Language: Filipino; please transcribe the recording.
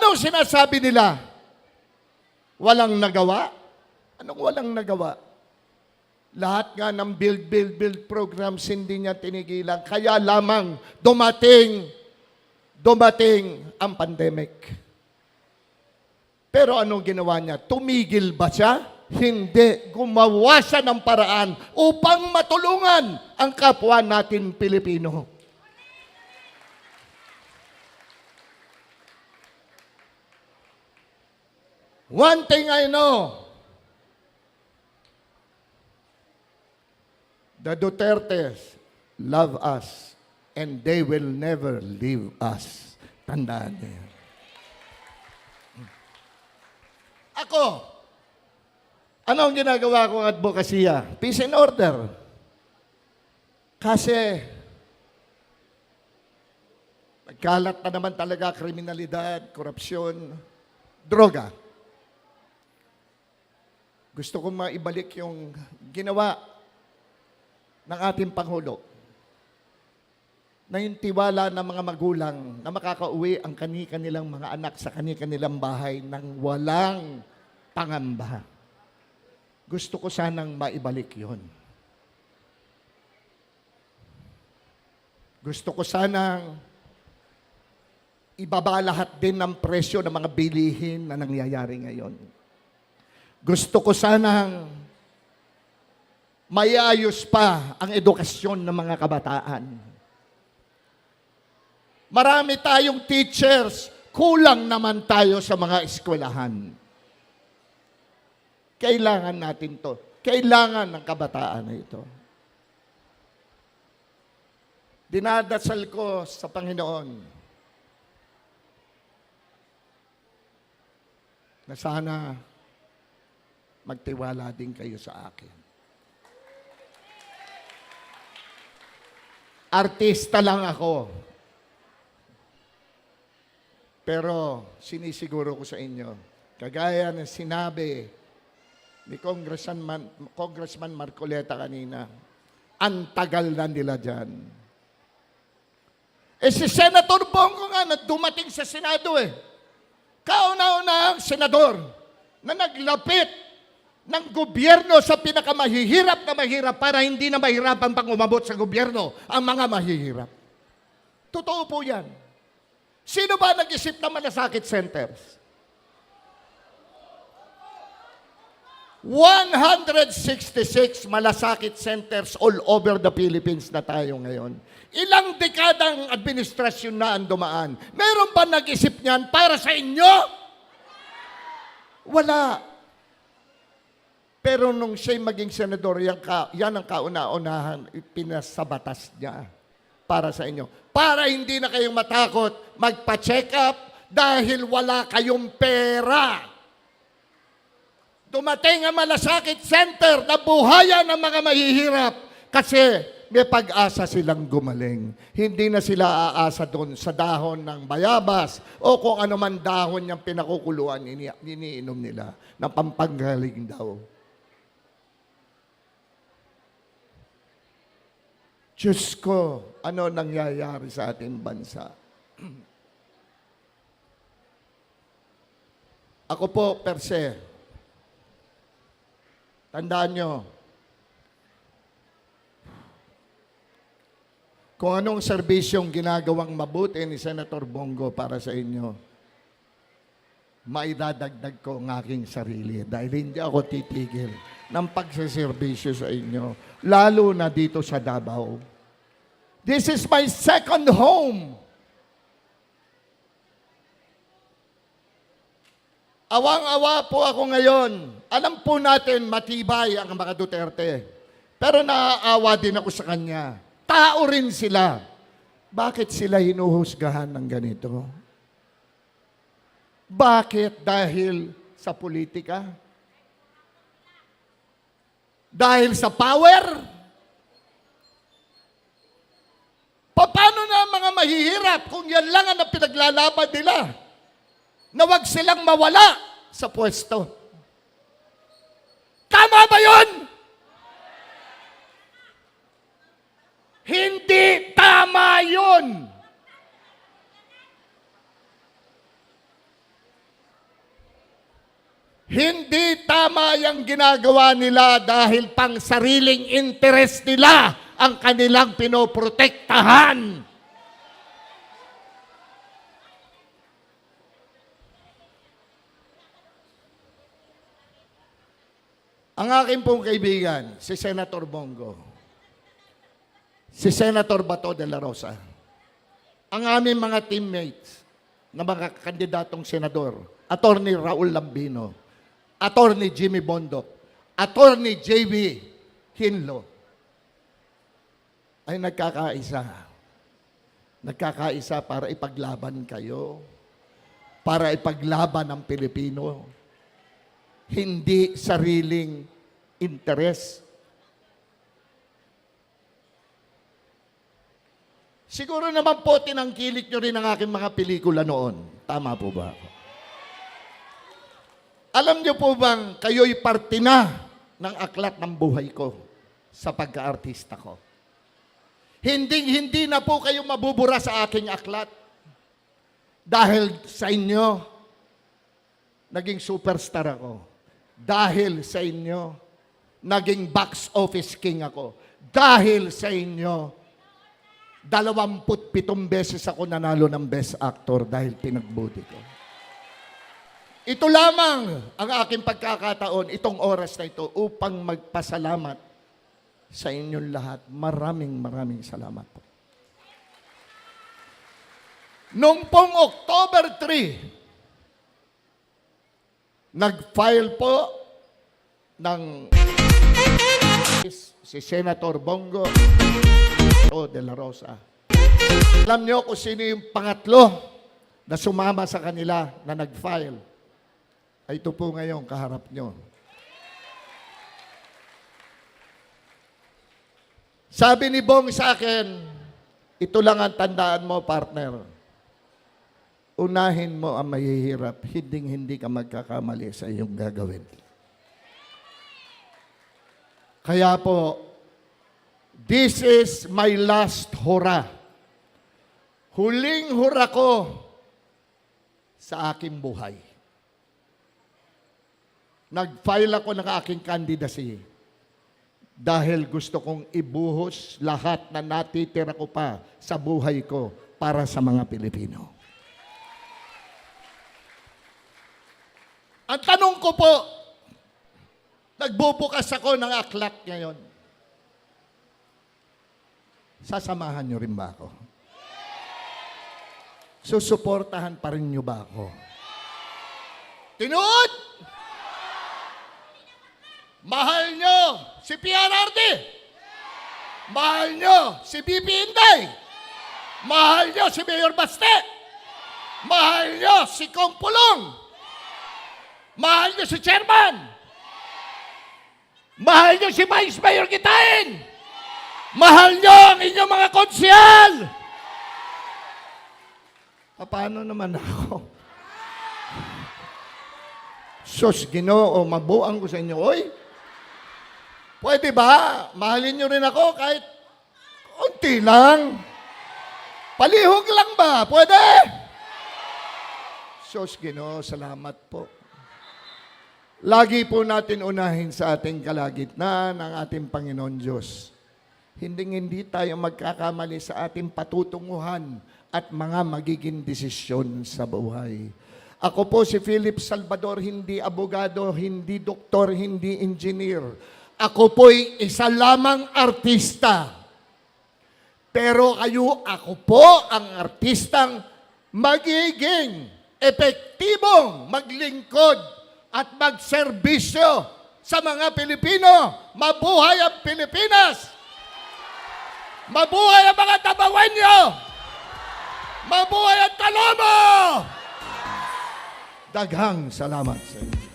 Anong sinasabi nila? Walang nagawa? Anong walang nagawa? Lahat nga ng build programs hindi niya tinigilan. Kaya lamang dumating ang pandemic. Pero anong ginawa niya? Tumigil ba siya? Hindi. Gumawa siya ng paraan upang matulungan ang kapwa natin Pilipino. One thing I know, the Dutertes love us and they will never leave us. Tandaan niyo. Ako, ano ang ginagawa kong advokasya? Peace and order. Kasi, nagkalat na naman talaga kriminalidad, korupsyon, droga. Gusto kong maibalik yung ginawa ng ating Pangulo na yung tiwala ng mga magulang na makakauwi ang kanilang mga anak sa kanilang bahay nang walang pangamba. Gusto ko sanang maibalik yon. Gusto ko sanang ibaba lahat din ng presyo ng mga bilihin na nangyayari ngayon. Gusto ko sanang maiayos pa ang edukasyon ng mga kabataan. Marami tayong teachers, kulang naman tayo sa mga eskwelahan. Kailangan natin to. Kailangan ng kabataan na ito. Dinadasal ko sa Panginoon na sana magtiwala din kayo sa akin. Artista lang ako. Pero sinisiguro ko sa inyo, kagaya ng sinabi ni Congressman Marcoleta kanina, ang tagal na nila dyan. Si Senator Bongo nga, dumating sa Senado Kauna-una ang senador na naglapit ng gobyerno sa pinakamahihirap na mahirap para hindi na mahirapan pang umabot sa gobyerno ang mga mahihirap. Totoo po yan. Sino ba nag-isip ng malasakit centers? 166 malasakit centers all over the Philippines na tayo ngayon. Ilang dekadang administrasyon na ang dumaan. Meron ba nag-isip niyan para sa inyo? Wala. Pero nung siya'y maging senador, yan ang kauna-unahan, pinasabatas niya para sa inyo. Para hindi na kayong matakot, magpa-check up dahil wala kayong pera. Dumating ang malasakit center na buhayan ng mga mahihirap kasi may pag-asa silang gumaling. Hindi na sila aasa doon sa dahon ng bayabas o kung ano man dahon niyang pinakukuluan, iniinom nila na pampanggaling daw. Diyos ko, ano nangyayari sa ating bansa? Ako po, per se, tandaan nyo, kung anong serbisyong ginagawang mabuti ni Senator Bongo para sa inyo, maidadagdag ko ang aking sarili dahil hindi ako titigil ng pagsaserbisyo sa inyo, lalo na dito sa Davao. This is my second home. Awang-awa po ako ngayon. Alam po natin matibay ang mga Duterte. Pero naaawa din ako sa kanya. Tao rin sila. Bakit sila hinuhusgahan ng ganito? Bakit? Dahil sa politika? Dahil sa power? Paano na ang mga mahihirap kung yan lang ang pinaglalaban nila? Na wag silang mawala sa pwesto. Tama ba yun? Hindi tama yun. Hindi tama yung ginagawa nila dahil pang sariling interest nila ang kanilang pinoprotektahan. Ang aking pong kaibigan, si Senator Bongo, si Senator Bato de la Rosa, ang aming mga teammates na mga kandidatong senador, Attorney Raul Lambino, Attorney Jimmy Bondoc, Attorney JB Hinlo, ay nagkakaisa. Nagkakaisa para ipaglaban kayo, para ipaglaban ang Pilipino, hindi sariling interes. Siguro naman po tinangkilik nyo rin ang aking mga pelikula noon. Tama po ba ako? Alam nyo po bang kayo'y parte na ng aklat ng buhay ko sa pagka-artista ko? Hindi na po kayo mabubura sa aking aklat. Dahil sa inyo, naging superstar ako. Dahil sa inyo, naging box office king ako. Dahil sa inyo, 27 beses ako nanalo ng Best Actor dahil pinagbudi ko. Ito lamang ang aking pagkakataon, itong oras na ito, upang magpasalamat sa inyong lahat. Maraming salamat po. Noong pong October 3, nag-file po ng si Senator Bongo de la Rosa. Alam niyo kung sino yung pangatlo na sumama sa kanila na nag-file? Ay ito po ngayon kaharap niyo. Sabi ni Bong sa akin, ito lang ang tandaan mo, partner. Unahin mo ang mahihirap, hindi ka magkakamali sa iyong gagawin. Kaya po, this is my last hurrah. Huling hurrah ko sa aking buhay. Nag-file ako ng aking candidacy dahil gusto kong ibuhos lahat na natitira ko pa sa buhay ko para sa mga Pilipino. Ang tanong ko po, nagbubukas ako ng aklat ngayon. Sasamahan niyo rin ba ako? Susuportahan pa rin niyo ba ako? Tinood! Mahal niyo si PRRD! Mahal niyo si BP Inday! Mahal niyo si Mayor Baste! Mahal niyo si Kong Pulong! Mahal niyo si Chairman! Mahal niyo si Vice Mayor Kitain! Mahal niyo ang inyong mga konsyal! Paano naman ako? Sus, Ginoo, mabuang ko sa inyo. Oy, pwede ba? Mahalin niyo rin ako kahit unti lang. Palihog lang ba? Pwede? Sus, Ginoo, salamat po. Lagi po natin unahin sa ating kalagitnaan ang ating Panginoon Diyos. Hindi tayo magkakamali sa ating patutunguhan at mga magiging desisyon sa buhay. Ako po si Philip Salvador, hindi abogado, hindi doktor, hindi engineer. Ako po'y isa lamang artista. Pero ako po ang artistang magiging epektibong maglingkod at magserbisyo sa mga Pilipino. Mabuhay ang Pilipinas! Mabuhay ang mga Tabawenyo! Mabuhay ang Talomo! Daghang salamat sa inyo.